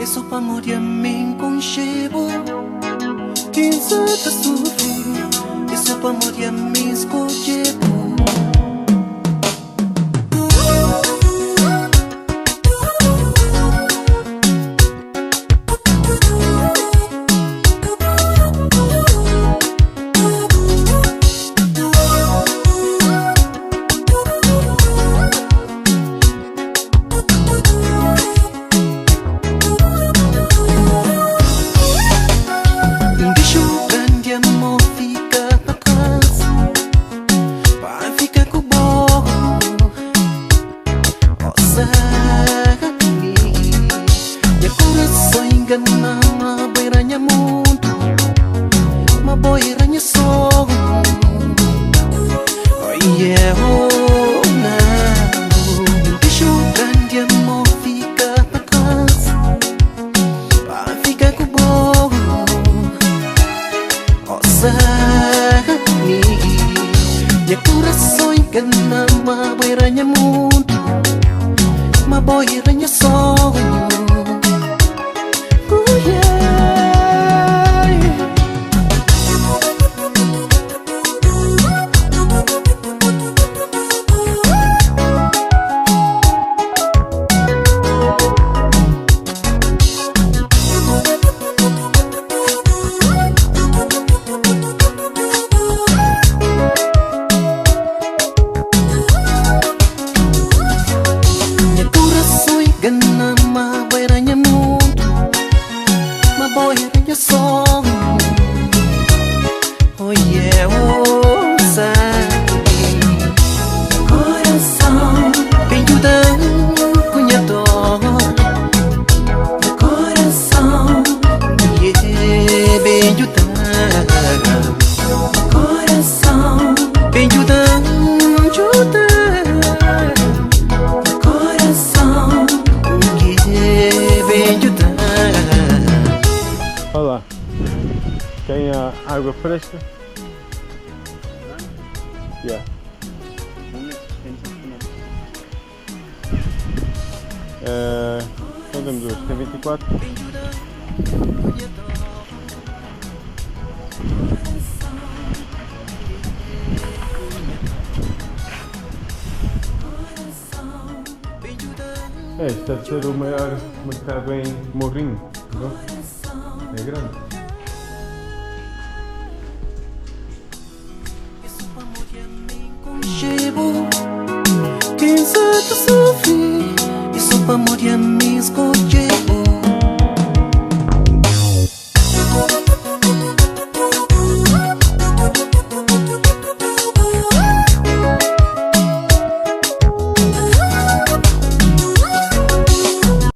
Isso pra morrer me conchego. Quem sabe sofrer. Isso pra morrer me escolhego. Olá, tem a água fresca? Yeah. Então temos hoje, tem 24. Este deve ser o maior mercado em Morrinho, não? É grande. Chego,